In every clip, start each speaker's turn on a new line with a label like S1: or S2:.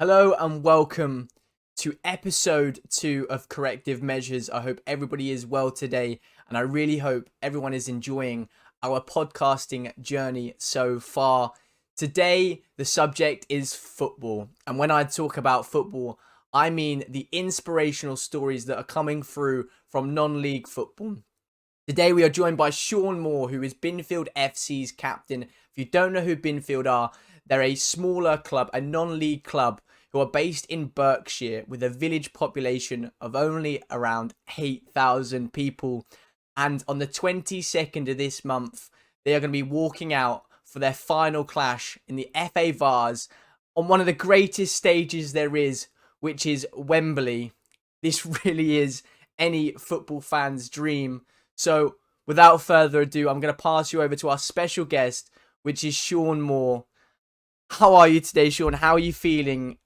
S1: Hello and welcome to episode 2 of Corrective Measures. I hope everybody is well today, and I really hope everyone is enjoying our podcasting journey so far. Today, the subject is football, and when I talk about football, I mean the inspirational stories that are coming through from non-league football. Today, we are joined by Sean Moore, who is Binfield FC's captain. If you don't know who Binfield are, they're a smaller club, a non-league club, who are based in Berkshire with a village population of only around 8,000 people. And on the 22nd of this month, they are going to be walking out for their final clash in the FA Vase on one of the greatest stages there is, which is Wembley. This really is any football fan's dream. So without further ado, I'm going to pass you over to our special guest, which is Sean Moore. How are you today, Sean? How are you feeling?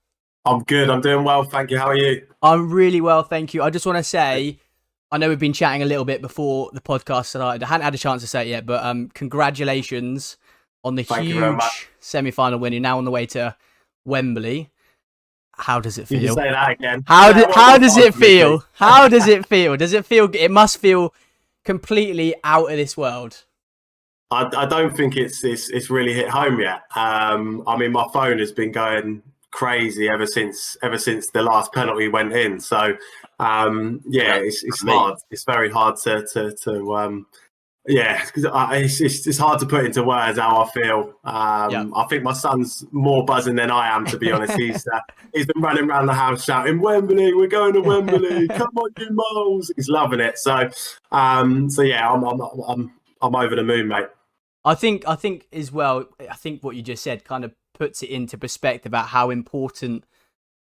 S2: I'm good. I'm doing well. Thank you. How are you?
S1: I'm really well, thank you. I just want to say, I know we've been chatting a little bit before the podcast started. I hadn't had a chance to say it yet, but congratulations on the huge semi-final win. You're now on the way to Wembley. How does it feel?
S2: You say that again.
S1: How does it feel? How does it feel? Does it feel? It must feel completely out of this world.
S2: I don't think it's really hit home yet. I mean, my phone has been going crazy ever since the last penalty went in. So it's hard. It's very hard it's hard to put into words how I feel. I think my son's more buzzing than I am, to be honest. He's been running around the house shouting, "Wembley, we're going to Wembley! Come on, you moles!" He's loving it. So I'm over the moon, mate.
S1: I think as well. I think what you just said kind of puts it into perspective about how important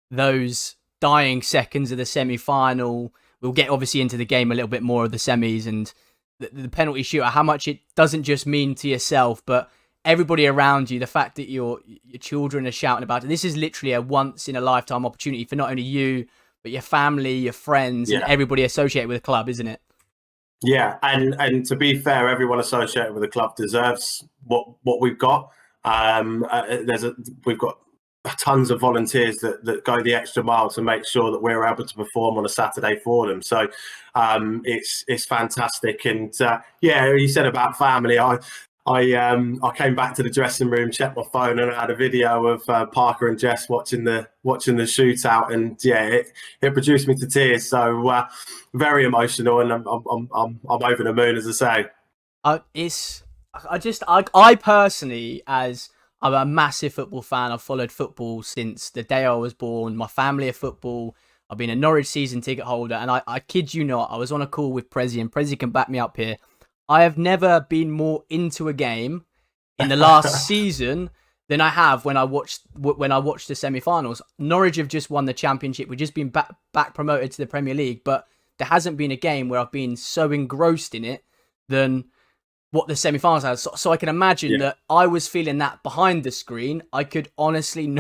S1: those dying seconds of the semi-final. We'll get obviously into the game a little bit more of the semis and the penalty shootout, how much it doesn't just mean to yourself, but everybody around you. The fact that your children are shouting about it. This is literally a once in a lifetime opportunity for not only you, but your family, your friends, and everybody associated with the club, isn't it?
S2: Yeah, and to be fair, everyone associated with the club deserves what we've got. We've got tons of volunteers that go the extra mile to make sure that we're able to perform on a Saturday for them. So it's fantastic. And you said about family. I came back to the dressing room, checked my phone, and I had a video of Parker and Jess watching the shootout, and it produced me to tears. So very emotional, and I'm over the moon, as I say.
S1: I personally, as I'm a massive football fan. I've followed football since the day I was born. My family are football. I've been a Norwich season ticket holder. And I kid you not, I was on a call with Prezi, and Prezi can back me up here. I have never been more into a game in the last season than I have when I watched the semi-finals. Norwich have just won the championship. We've just been back promoted to the Premier League. But there hasn't been a game where I've been so engrossed in it than what the semi-finals had. So I can imagine that I was feeling that behind the screen. I could honestly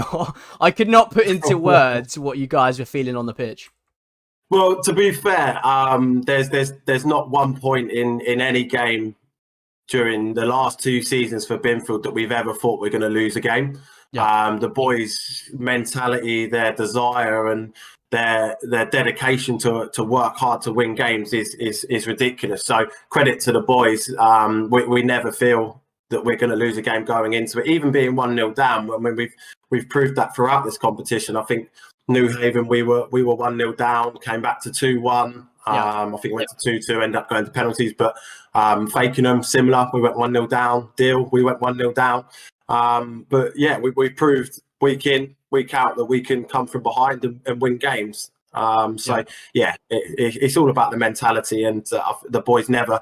S1: I could not put into words what you guys were feeling on the pitch.
S2: Well, to be fair, there's not one point in any game during the last 2 seasons for Binfield that we've ever thought we're going to lose a game. Yeah. The boys' mentality, their desire, and their dedication to work hard to win games is ridiculous. So credit to the boys. We never feel that we're going to lose a game going into it, even being 1-0 down. I mean, we've proved that throughout this competition. I think New Haven, we were 1-0 down, came back to 2-1. I think we went to 2-2, ended up going to penalties. But Fakenham, similar. We went 1-0 down. Deal, we went 1-0 down. But yeah, we proved week in, week out that we can come from behind and win games. It's all about the mentality, and the boys never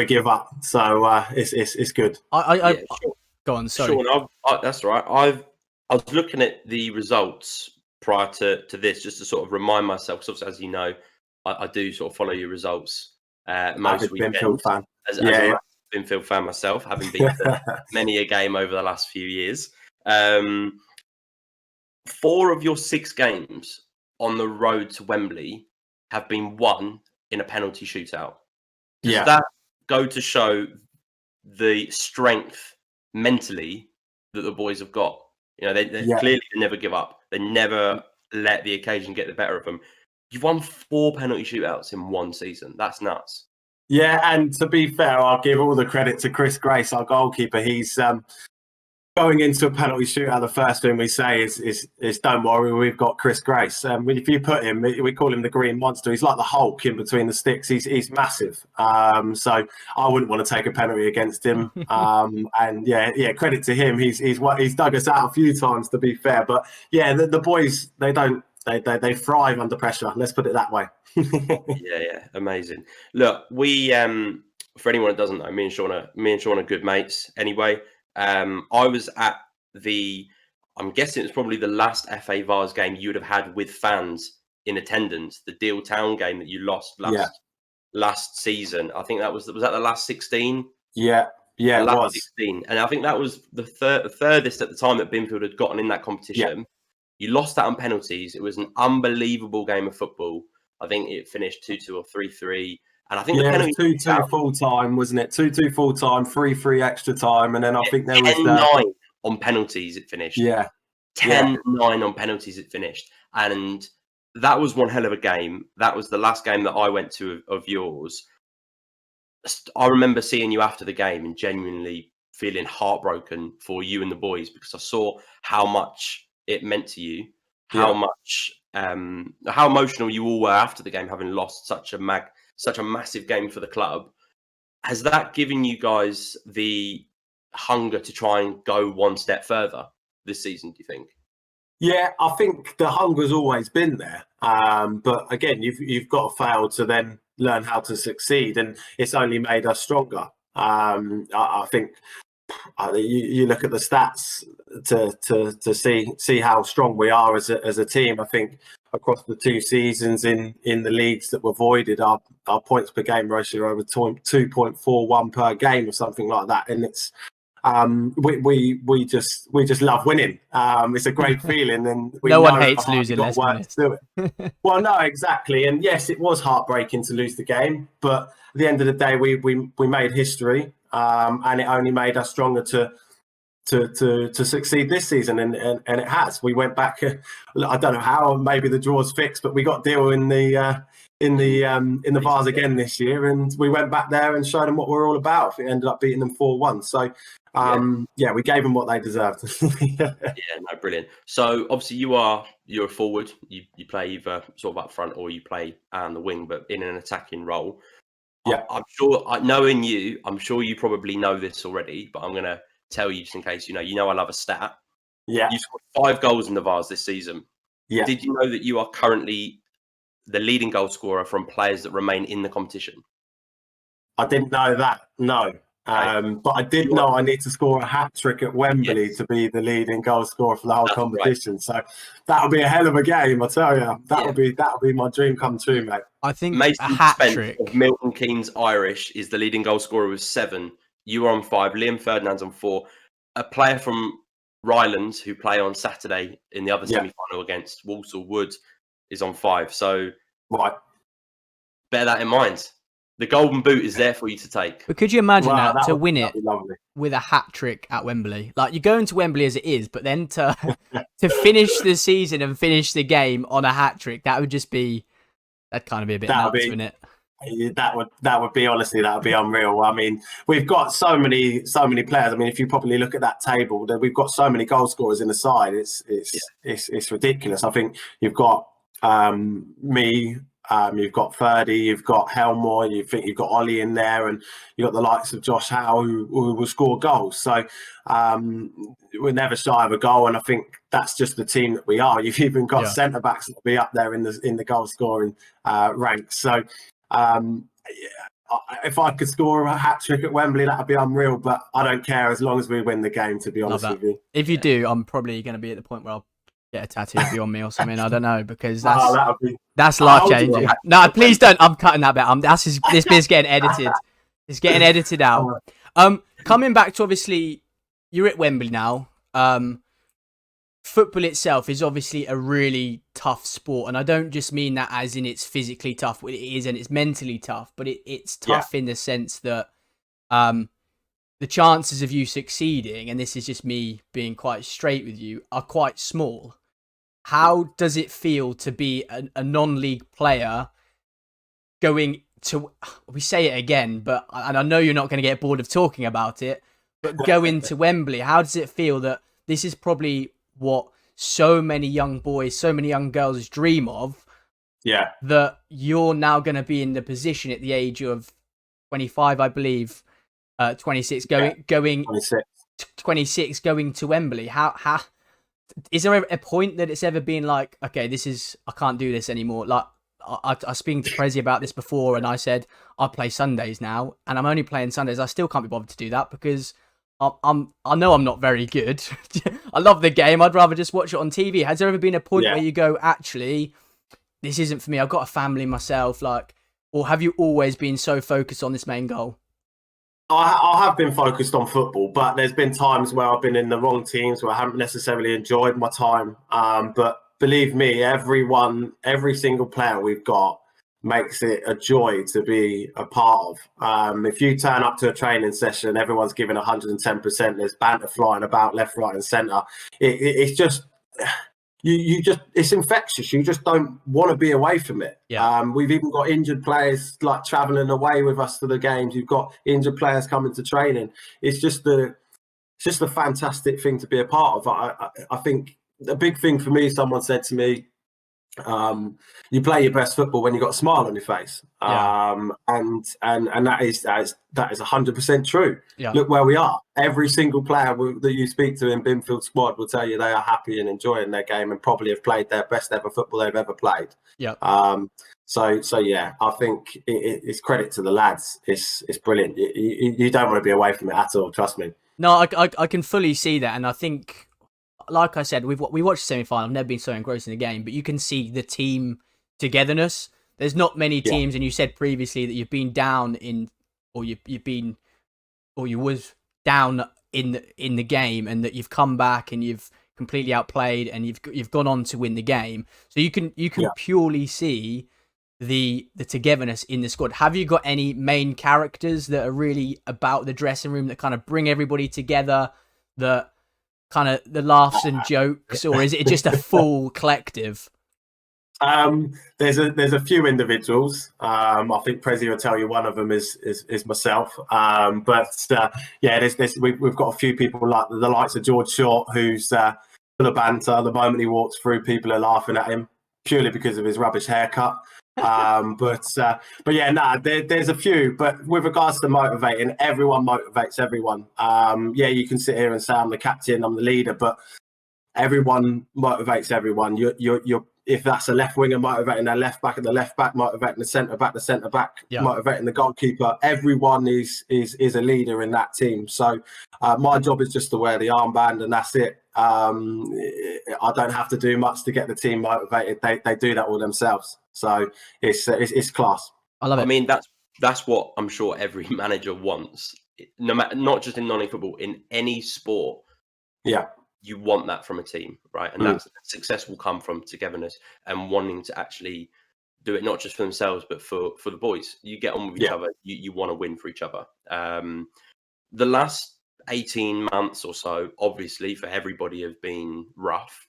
S2: give up. So it's good.
S1: Go on, sorry.
S3: Sean, that's right. I was looking at the results prior to this just to sort of remind myself, because obviously, as you know, I do sort of follow your results most weekends.
S2: Binfield fan.
S3: As a Binfield fan myself, having been to many a game over the last few years. 4 of your 6 games on the road to Wembley have been won in a penalty shootout. Does that go to show the strength mentally that the boys have got You know, they clearly never give up. They never let the occasion get the better of them. You've won 4 penalty shootouts in one season. That's nuts.
S2: Yeah, and to be fair, I'll give all the credit to Chris Grace, our goalkeeper. He's going into a penalty shootout. The first thing we say is don't worry, we've got Chris Grace. If you put him, we call him the Green Monster. He's like the Hulk in between the sticks. He's massive. So I wouldn't want to take a penalty against him. And yeah, credit to him. He's dug us out a few times, to be fair. But yeah, the boys, they thrive under pressure. Let's put it that way.
S3: Yeah, amazing. Look, we for anyone that doesn't know, me and Sean are good mates. Anyway, I was at I'm guessing it's probably the last FA Vase game you would have had with fans in attendance. The Deal Town game that you lost last season. I think was that the last 16.
S2: Yeah, it was
S3: 16, and I think that was the furthest at the time that Binfield had gotten in that competition. Yeah. You lost that on penalties. It was an unbelievable game of football. I think it finished 2-2 or 3-3. And I think the penalty
S2: 2-2 full time, wasn't it? 2-2 full time, 3-3 extra time. And then I think there was
S3: 10-9 on penalties it finished.
S2: Yeah.
S3: 10-9 on penalties it finished. And that was one hell of a game. That was the last game that I went to of yours. I remember seeing you after the game and genuinely feeling heartbroken for you and the boys, because I saw how much it meant to you, how much how emotional you all were after the game, having lost such a massive game for the club. Has that given you guys the hunger to try and go one step further this season, do you think?
S2: Yeah, I think the hunger's always been there. But again, you've got to fail to then learn how to succeed, and it's only made us stronger. I think you look at the stats to see how strong we are as a team. I think across the 2 seasons in the leagues that were voided, our points per game ratio are over 2.41 per game or something like that, and it's we just love winning. It's a great feeling, and
S1: no one hates losing. Let's be honest.
S2: To do it. Well, no, exactly, and yes, it was heartbreaking to lose the game, but at the end of the day, we made history, and it only made us stronger to succeed this season, and it has. We went back. I don't know how. Maybe the draw's fixed, but we got Deal in the Vase again this year, and we went back there and showed them what we're all about. It ended up beating them 4-1. So we gave them what they deserved.
S3: Brilliant. So obviously you're a forward. You play either sort of up front or you play on the wing, but in an attacking role.
S2: Yeah,
S3: I'm sure. Knowing you, I'm sure you probably know this already, but I'm gonna tell you just in case you know I love a stat.
S2: Yeah,
S3: you scored 5 goals in the Vase this season.
S2: Yeah.
S3: Did you know that you are currently the leading goal scorer from players that remain in the competition?
S2: I didn't know that. No. But I did know I need to score a hat-trick at Wembley to be the leading goal scorer for the whole competition. Right. So that would be a hell of a game, I tell you. That would be my dream come true, mate.
S1: I think
S3: Mason
S1: a hat-trick
S3: of Milton Keynes Irish is the leading goal scorer with 7. You are on 5. Liam Ferdinand's on 4. A player from Rylands who play on Saturday in the other semi-final against Walsall Wood is on 5. So bear that in mind. The golden boot is there for you to take.
S1: But could you imagine to win it with a hat trick at Wembley? Like, you're going to Wembley as it is, but then to finish the season and finish the game on a hat trick, that'd kind of be a bit nuts, wouldn't it?
S2: That would be honestly, that would be unreal. I mean, we've got so many players. I mean, if you probably look at that table, we've got so many goal scorers in the side. It's ridiculous. I think you've got me. You've got Ferdy, you've got Helmore, you've got Ollie in there, and you've got the likes of Josh Howe who will score goals. So we're never shy of a goal, and I think that's just the team that we are. You've even got centre backs that will be up there in the goal scoring ranks. So if I could score a hat trick at Wembley, that would be unreal. But I don't care as long as we win the game. To be honest with you,
S1: if you do, I'm probably going to be at the point where I'll get a tattoo of you on me or something. I don't know, because that's life changing. No, please don't. I'm cutting that bit. This bit's getting edited. It's getting edited out. Coming back to, obviously, you're at Wembley now. Football itself is obviously a really tough sport, and I don't just mean that as in it's physically tough. It is, and it's mentally tough, but it's tough in the sense that the chances of you succeeding, and this is just me being quite straight with you, are quite small. How does it feel to be a non-league player going to, we say it again, and I know you're not going to get bored of talking about it, but going to Wembley, how does it feel that this is probably what so many young boys, so many young girls dream of?
S2: Yeah.
S1: That you're now going to be in the position at the age of 25, I believe, 26, going 26, going to Wembley. How is there a point that it's ever been like, okay, I can't do this anymore? Like, I was speaking to Prezi about this before, and I said I play Sundays now, and I'm only playing Sundays. I still can't be bothered to do that because I know I'm not very good. I love the game. I'd rather just watch it on TV. Has there ever been a point where you go, actually, this isn't for me? I've got a family myself, like, or have you always been so focused on this main goal?
S2: I have been focused on football, but there's been times where I've been in the wrong teams where I haven't necessarily enjoyed my time. But believe me, every single player we've got makes it a joy to be a part of. If you turn up to a training session, everyone's giving 110%. There's banter flying about left, right, and centre. It's just it's infectious. You just don't want to be away from it. We've even got injured players like travelling away with us to the games. You've got injured players coming to training. It's just a fantastic thing to be a part of. I think a big thing for me, someone said to me, you play your best football when you've got a smile on your face. And that is 100% true. Look where we are. Every single player that you speak to in Binfield squad will tell you they are happy and enjoying their game and probably have played their best ever football they've ever played. So yeah, I think it's credit to the lads. It's brilliant. You don't want to be away from it at all, trust me.
S1: No, I can fully see that, and I think, like I said, we watched the semi-final. I've never been so engrossed in the game, but you can see the team togetherness. There's not many teams, and you said previously that you've been down in, or you was down in the game, and that you've come back and you've completely outplayed, and you've gone on to win the game. So you can purely see the togetherness in the squad. Have you got any main characters that are really about the dressing room that kind of bring everybody together? That kind of the laughs and jokes, or is it just a full collective?
S2: There's a few individuals. I think Prezi will tell you one of them is myself. We've got a few people like the likes of George Short, who's full of banter. The moment he walks through, people are laughing at him purely because of his rubbish haircut. There's a few. But with regards to motivating, everyone motivates everyone. You can sit here and say I'm the captain, I'm the leader, but everyone motivates everyone. You're if that's a left winger motivating their left back, and the left back motivating the centre back, motivating the goalkeeper. Everyone is a leader in that team. So my job is just to wear the armband, and that's it. I don't have to do much to get the team motivated. They do that all themselves. So it's class.
S1: I love it.
S3: I mean, that's what I'm sure every manager wants. No matter, not just in non-league football, in any sport.
S2: Yeah.
S3: You want that from a team, right? And that's success will come from togetherness and wanting to actually do it not just for themselves, but for the boys. You get on with each other. You want to win for each other. The last 18 months or so, obviously, for everybody have been rough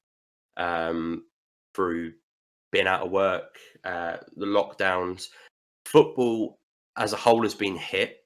S3: through being out of work, the lockdowns. Football as a whole has been hit.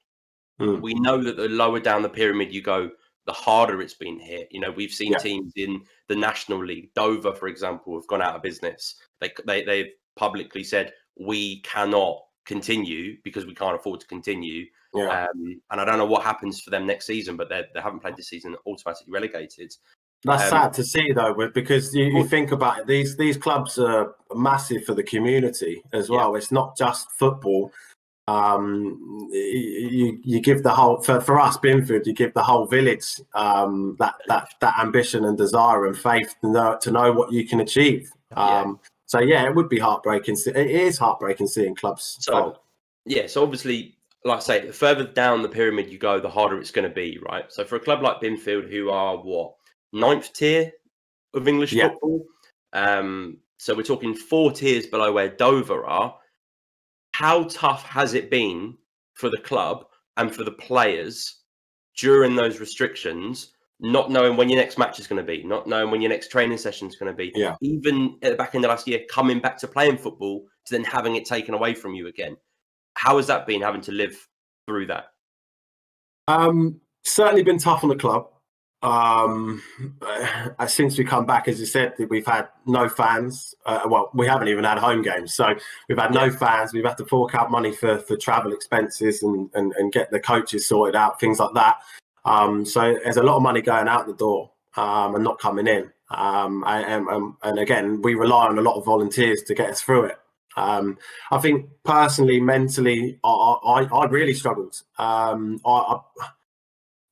S3: We know that the lower down the pyramid you go, the harder it's been hit. You know, we've seen teams in the National League. Dover, for example, have gone out of business. They've publicly said, we cannot continue because we can't afford to continue. And I don't know what happens for them next season, but they haven't played this season, automatically relegated.
S2: That's sad to see, though, because you think about it, these clubs are massive for the community as well. It's not just football. You give the whole for us Binfield, you give the whole village that ambition and desire and faith to know what you can achieve. So it would be heartbreaking. It is heartbreaking seeing clubs.
S3: So obviously, like I say, the further down the pyramid you go, the harder it's going to be, right? So for a club like Binfield, who are 9th tier of English football, so we're talking 4 tiers below where Dover are. How tough has it been for the club and for the players during those restrictions, not knowing when your next match is going to be, not knowing when your next training session is going to be, even at the back end of last year, coming back to playing football to then having it taken away from you again. How has that been, having to live through that?
S2: Certainly been tough on the club. Since we come back, as you said, we've had no fans. Well, we haven't even had home games, so we've had no fans. We've had to fork out money for travel expenses and get the coaches sorted out, things like that. So there's a lot of money going out the door and not coming in. And again, we rely on a lot of volunteers to get us through it. I think personally, mentally, I really struggled.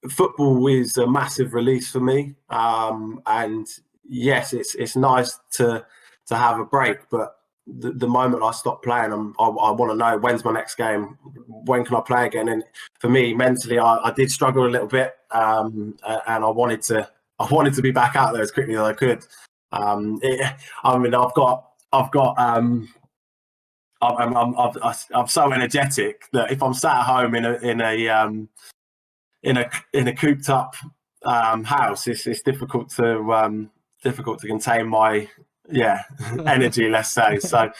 S2: Football is a massive release for me, and yes, it's nice to have a break. But the moment I stop playing, I want to know when's my next game, when can I play again. And for me, mentally, I did struggle a little bit, and I wanted to be back out there as quickly as I could. I'm so energetic that if I'm sat at home in a cooped up house, it's difficult to contain my energy, let's say. So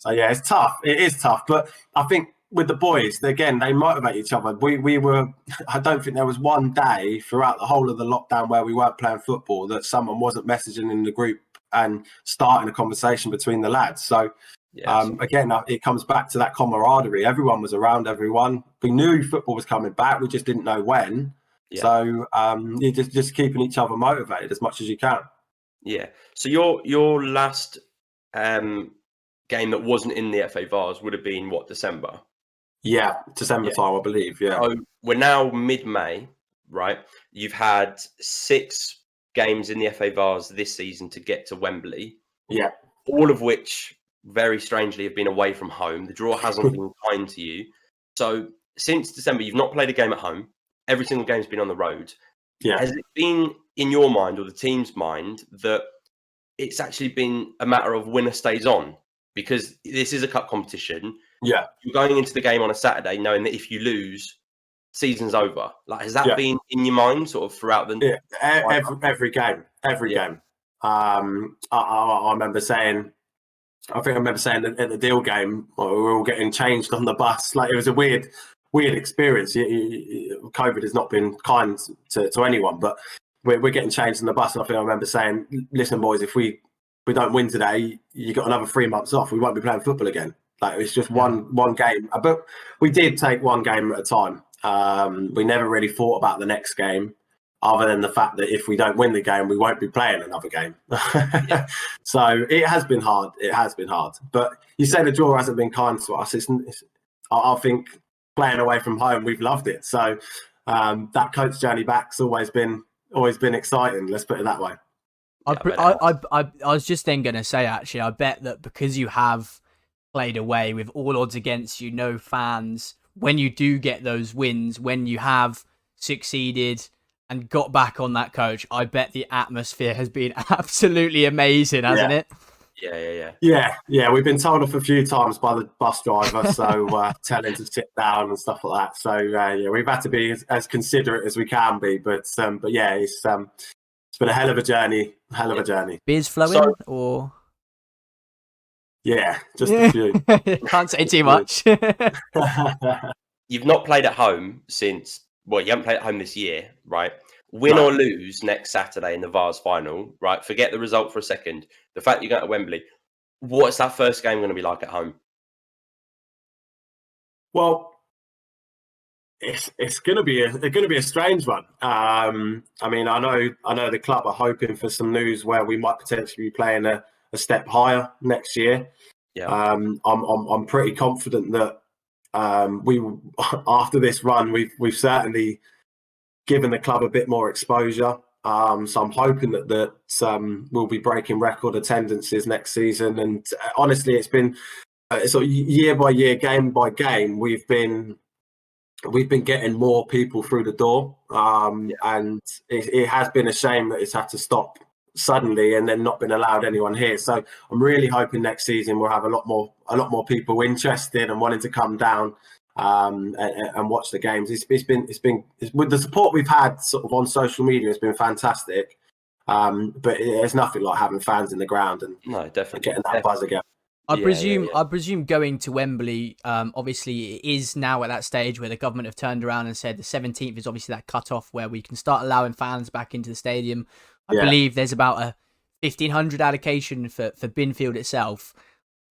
S2: yeah, it's tough. It is tough, but I think with the boys, again, they motivate each other. We were. I don't think there was one day throughout the whole of the lockdown where we weren't playing football that someone wasn't messaging in the group and starting a conversation between the lads. So. Again, it comes back to that camaraderie. Everyone was around everyone. We knew football was coming back. We just didn't know when. So you're just keeping each other motivated as much as you can. Yeah.
S3: So your last game that wasn't in the FA Vase would have been what, December?
S2: Yeah, December time, I believe. Yeah.
S3: So we're now mid-May, right? You've had 6 games in the FA Vase this season to get to Wembley.
S2: Yeah.
S3: All of which, very strangely, have been away from home. The draw hasn't been kind to you. So since December, you've not played a game at home. Every single game's been on the road.
S2: Yeah.
S3: Has it been in your mind or the team's mind that it's actually been a matter of winner stays on? Because this is a cup competition.
S2: Yeah.
S3: You're going into the game on a Saturday knowing that if you lose, season's over. Like, has that been in your mind sort of throughout the...
S2: Every game. I remember saying... I remember saying at the Deal game, we were all getting changed on the bus. Like, it was a weird experience. COVID has not been kind to anyone, but we're getting changed on the bus. And I remember saying, "Listen, boys, if we don't win today, you got another 3 months off. We won't be playing football again." Like, it's just one game. But we did take one game at a time. We never really thought about the next game, other than the fact that if we don't win the game, we won't be playing another game. So it has been hard. But you say the draw hasn't been kind to us. I think playing away from home, we've loved it. So that coach journey back's always been exciting. Let's put it that way.
S1: I was just then going to say, actually, I bet that because you have played away with all odds against you, no fans, when you do get those wins, when you have succeeded and got back on that coach, I bet the atmosphere has been absolutely amazing, hasn't it?
S2: Yeah. We've been told off a few times by the bus driver, so telling to sit down and stuff like that. So we've had to be as considerate as we can be. But yeah, it's been a hell of a journey.
S1: Beers flowing or?
S2: Yeah, just a few.
S1: Can't say too much.
S3: You've not played at home since. Well, you haven't played at home this year, right? Win or lose next Saturday in the Vase final, right? Forget the result for a second. The fact you're going to Wembley, what's that first game going to be like at home?
S2: Well, it's going to be a strange one. I mean, I know the club are hoping for some news where we might potentially be playing a step higher next year.
S3: Yeah.
S2: I'm pretty confident that we after this run we've certainly given the club a bit more exposure. So I'm hoping that we'll be breaking record attendances next season. And honestly, it's been sort of year by year, game by game, we've been getting more people through the door. And it has been a shame that it's had to stop suddenly and then not been allowed anyone here. So I'm really hoping next season we'll have a lot more people interested and wanting to come down. and watch the games. It's been with the support we've had sort of on social media. It's been fantastic. But it's nothing like having fans in the ground and
S3: No, definitely
S2: getting that buzz again.
S1: I presume going to Wembley, obviously it is now at that stage where the government have turned around and said the 17th is obviously that cut-off where we can start allowing fans back into the stadium. I believe there's about a 1,500 allocation for Binfield itself.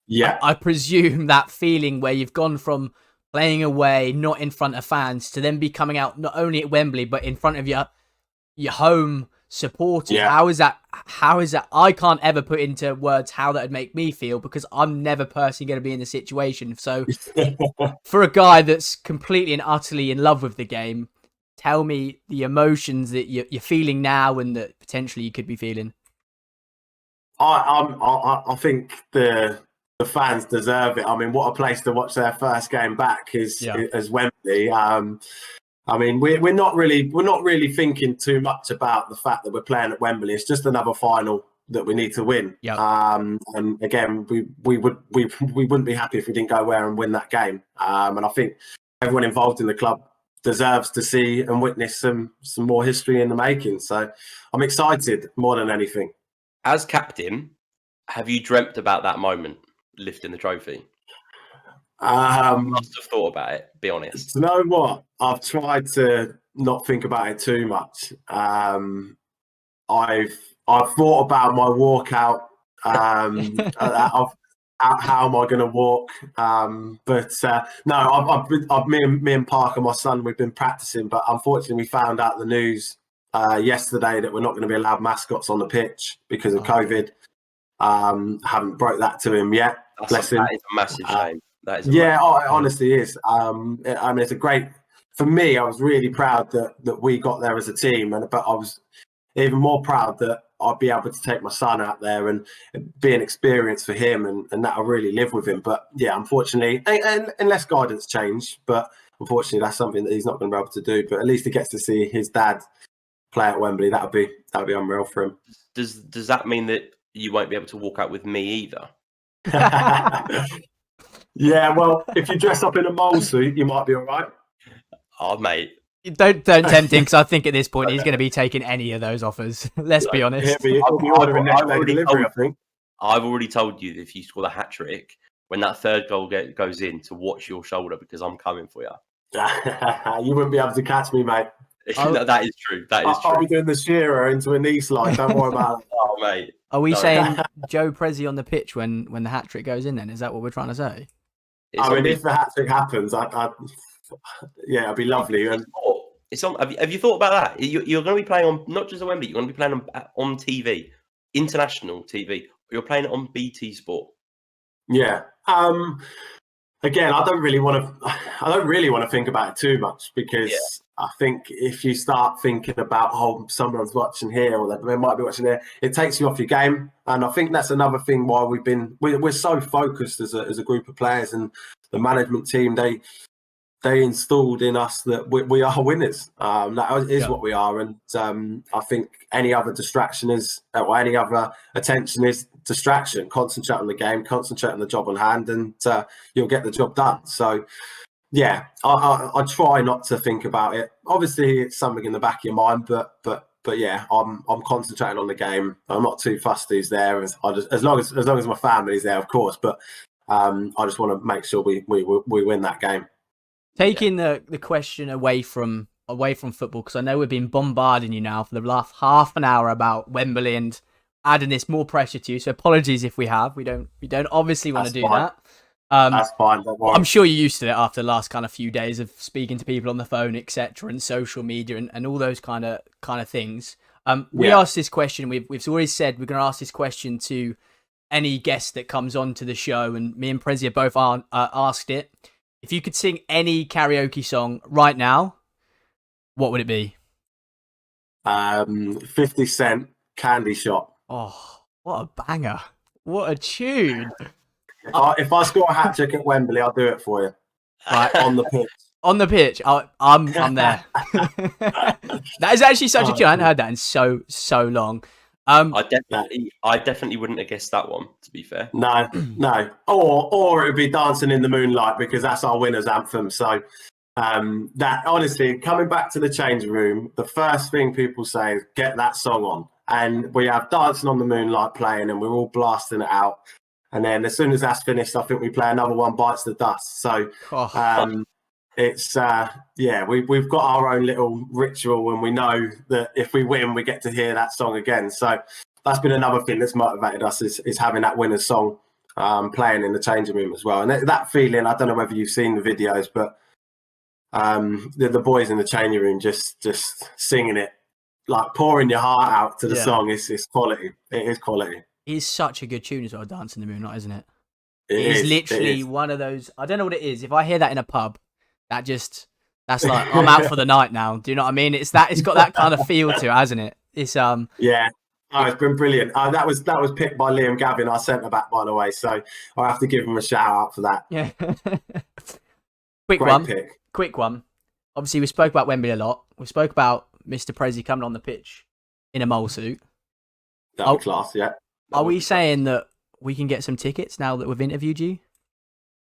S2: Yeah.
S1: I presume that feeling where you've gone from playing away, not in front of fans, to then be coming out not only at Wembley, but in front of your home supporters.
S2: Yeah.
S1: How is that? I can't ever put into words how that would make me feel because I'm never personally going to be in the situation. So for a guy that's completely and utterly in love with the game, tell me the emotions that you're feeling now and that potentially you could be feeling.
S2: I think the fans deserve it. I mean, what a place to watch their first game back is Wembley. I mean, we're not really thinking too much about the fact that we're playing at Wembley. It's just another final that we need to win.
S1: Yep.
S2: And again, we wouldn't be happy if we didn't go there and win that game. And I think everyone involved in the club deserves to see and witness some more history in the making. So I'm excited more than anything.
S3: As captain, have you dreamt about that moment, lifting the trophy? Must have thought about it, be honest.
S2: You know what? I've tried to not think about it too much. I've thought about my walkout. How am I going to walk? No, me and Parker, my son, we've been practicing, but unfortunately we found out the news yesterday that we're not going to be allowed mascots on the pitch because of COVID. Haven't broke that to him yet. Bless him.
S3: That is a massive shame. That is
S2: it honestly is. I mean, it's a great. For me, I was really proud that we got there as a team, but I was even more proud that I'd be able to take my son out there and be an experience for him, and that I really live with him. But yeah, unfortunately, and unless guidance change, but unfortunately, that's something that he's not going to be able to do. But at least he gets to see his dad play at Wembley. That'd be unreal for him.
S3: Does that mean that you won't be able to walk out with me either?
S2: Yeah, well, if you dress up in a mole suit, you might be all right.
S3: Oh, mate.
S1: Don't tempt him, because I think at this point he's going to be taking any of those offers. Let's be honest.
S2: He'll be ordering next day delivery, I think.
S3: I've already told you that if you score the hat-trick, when that third goal goes in, to watch your shoulder, because I'm coming for you.
S2: You wouldn't be able to catch me, mate.
S3: That is true.
S2: I'll be doing the shearer into a knee slide. Don't worry about it.
S3: Oh, mate.
S1: Are we saying Joe Prezi on the pitch when the hat-trick goes in then? Is that what we're trying to say?
S2: If the hat-trick happens, it'd be lovely. And
S3: it's on. Have you thought about that? You're going to be playing on not just a Wembley. You're going to be playing on TV, international TV. You're playing it on BT Sport.
S2: Yeah. Again, I don't really want to think about it too much because I think if you start thinking about someone's watching here or they might be watching there, it takes you off your game. And I think that's another thing why we're so focused as a group of players, and the management team they installed in us that we are winners. That is what we are, and I think any other distraction or any other attention is distraction. Concentrate on the game, concentrate on the job on hand, and you'll get the job done. So yeah, I try not to think about it. Obviously, it's something in the back of your mind, but yeah, I'm concentrating on the game. I'm not too fussed who's there, as long as my family's there, of course. But I just want to make sure we win that game.
S1: Taking the question away from football, because I know we've been bombarding you now for the last half an hour about Wembley and adding this more pressure to you. So apologies if we have. We don't obviously want to do that.
S2: That's fine. Don't worry.
S1: I'm sure you're used to it after the last kind of few days of speaking to people on the phone, etc., and social media and all those kind of things. We asked this question. We've always said we're going to ask this question to any guest that comes on to the show, and me and Prezi both asked it. If you could sing any karaoke song right now, what would it be?
S2: 50 Cent, Candy Shop.
S1: Oh, what a banger. What a tune.
S2: If I score a hat-trick at Wembley, I'll do it for you. Right, on the pitch.
S1: On the pitch. I'm there. That is actually such a tune. I hadn't heard that in so long.
S3: I definitely wouldn't have guessed that one, to be fair.
S2: No. Or it would be Dancing in the Moonlight, because that's our winner's anthem. So that, honestly, coming back to the changing room, the first thing people say is get that song on. And we have Dancing on the Moonlight playing and we're all blasting it out. And then as soon as that's finished, I think we play another one, Bites the Dust. So it's, we've got our own little ritual, and we know that if we win, we get to hear that song again. So that's been another thing that's motivated us, is having that winner's song playing in the changing room as well. And that feeling, I don't know whether you've seen the videos, but the boys in the changing room just singing it, like pouring your heart out to the song, is quality. It is quality.
S1: It's such a good tune as well, Dance in the Moonlight, isn't it? It is literally one of those, I don't know what it is. If I hear that in a pub, that's like, I'm out for the night now. Do you know what I mean? It's got that kind of feel to it, hasn't it? It's
S2: yeah. Oh, it's been brilliant. That was picked by Liam Gavin, our centre back, by the way. So I have to give him a shout out for that.
S1: Yeah.
S2: Great
S1: Quick one. Obviously, we spoke about Wembley a lot. We spoke about Mr. Prezi coming on the pitch in a mole suit.
S2: That was class, yeah.
S1: Are we saying that we can get some tickets now that we've interviewed you?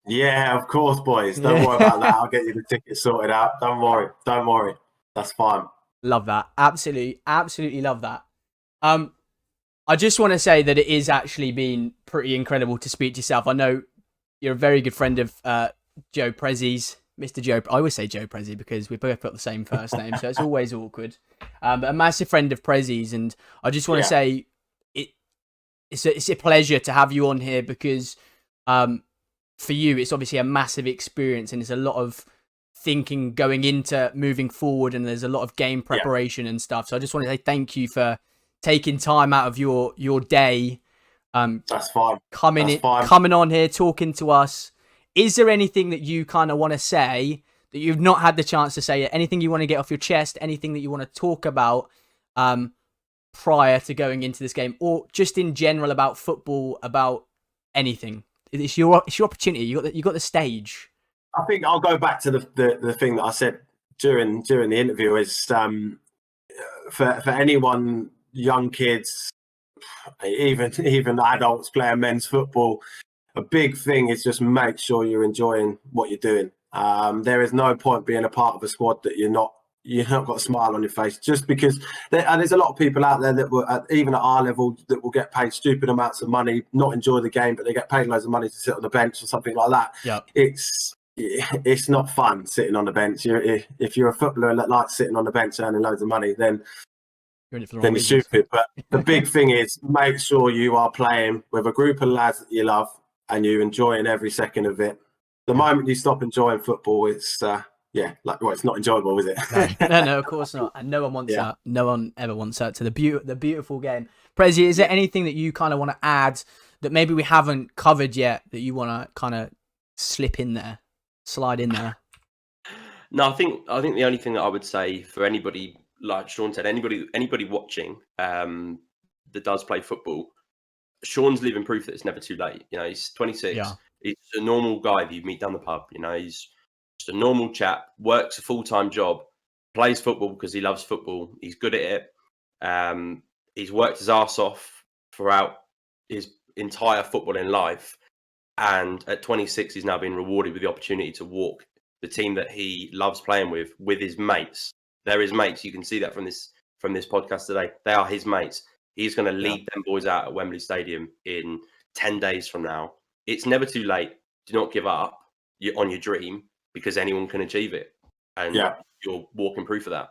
S2: Yeah, of course, boys. Don't worry about that. I'll get you the tickets sorted out. Don't worry. That's fine.
S1: Love that. Absolutely love that. I just want to say that it is actually been pretty incredible to speak to yourself. I know you're a very good friend of Joe Prezi's, Mr. Joe. I always say Joe Prezi because we both got the same first name, so it's always awkward. But a massive friend of Prezi's, and I just want to say it's a pleasure to have you on here, because for you, it's obviously a massive experience, and there's a lot of thinking going into moving forward, and there's a lot of game preparation and stuff. So I just want to say thank you for taking time out of your day.
S2: That's fine.
S1: Coming on here, talking to us. Is there anything that you kind of want to say that you've not had the chance to say? Anything you want to get off your chest? Anything that you want to talk about prior to going into this game, or just in general about football, about anything? It's your opportunity. You got the stage.
S2: I think I'll go back to the thing that I said during the interview is for anyone, young kids, even adults playing men's football, a big thing is just make sure you're enjoying what you're doing. There is no point being a part of a squad that you're not got a smile on your face, just because there's a lot of people out there that will, even at our level, that will get paid stupid amounts of money, not enjoy the game, but they get paid loads of money to sit on the bench or something like that.
S1: Yep.
S2: It's not fun sitting on the bench. If you're a footballer that likes sitting on the bench earning loads of money, then you're stupid. But the big thing is make sure you are playing with a group of lads that you love and you're enjoying every second of it. The moment you stop enjoying football, it's it's not enjoyable, is it?
S1: No, of course not. And no one wants that. No one ever wants that to the beautiful game. Prezi, is there anything that you kind of want to add that maybe we haven't covered yet that you want to kind of slide in there?
S3: No, I think the only thing that I would say for anybody, like Sean said, anybody watching that does play football, Sean's living proof that it's never too late. You know, he's 26.
S1: Yeah.
S3: He's a normal guy that you meet down the pub. You know, he's just a normal chap, works a full-time job, plays football because he loves football. He's good at it. He's worked his arse off throughout his entire footballing life. And at 26, he's now been rewarded with the opportunity to walk the team that he loves playing with his mates. They're his mates. You can see that from this podcast today. They are his mates. He's going to lead them boys out at Wembley Stadium in 10 days from now. It's never too late. Do not give up on your dream, because anyone can achieve it. And you're walking proof of that.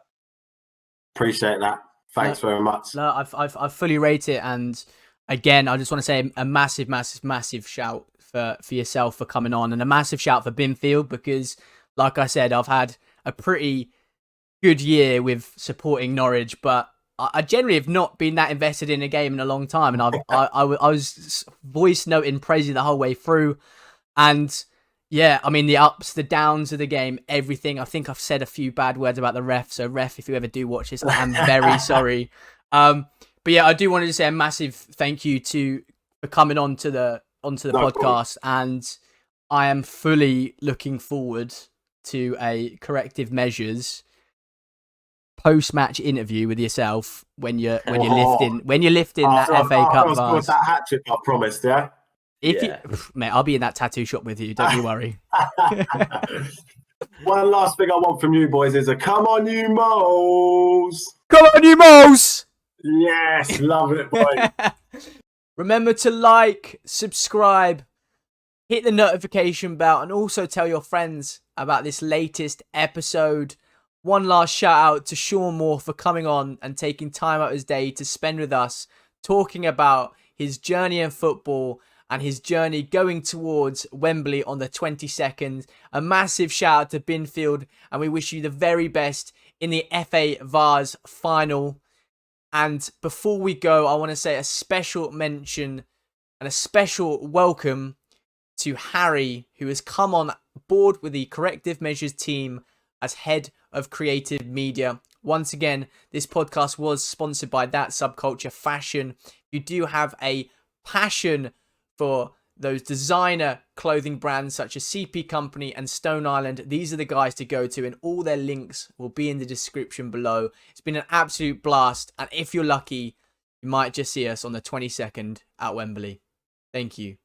S2: Appreciate that. Thanks very much.
S1: No, I fully rate it. And again, I just want to say a massive, massive, massive shout for yourself for coming on, and a massive shout for Binfield, because like I said, I've had a pretty good year with supporting Norwich, but I generally have not been that invested in a game in a long time, and I was voice noting Prezi the whole way through, and I mean the ups, the downs of the game, everything. I think I've said a few bad words about the ref, so ref, if you ever do watch this, I'm very sorry. But I do want to say a massive thank you for coming onto the podcast, and I am fully looking forward to a Corrective Measures post-match interview with yourself when you're lifting that
S2: After
S1: FA Cup
S2: I've scored
S1: vase.
S2: that hat trick, I promised, yeah?
S1: If you, mate, I'll be in that tattoo shop with you. Don't you worry.
S2: One last thing I want from you boys is a come on, you moles.
S1: Come on, you moles!
S2: Yes, love it, boy.
S1: Remember to like, subscribe, hit the notification bell, and also tell your friends about this latest episode. One last shout out to Sean Moore for coming on and taking time out of his day to spend with us, talking about his journey in football and his journey going towards Wembley on the 22nd. A massive shout out to Binfield, and we wish you the very best in the FA Vase final. And before we go, I want to say a special mention and a special welcome to Harry, who has come on board with the Corrective Measures team as head of creative media. Once again, this podcast was sponsored by That Subculture Fashion. If you do have a passion for those designer clothing brands such as CP Company and Stone Island, these are the guys to go to, and all their links will be in the description below. It's been an absolute blast, and if you're lucky, you might just see us on the 22nd at Wembley. Thank you.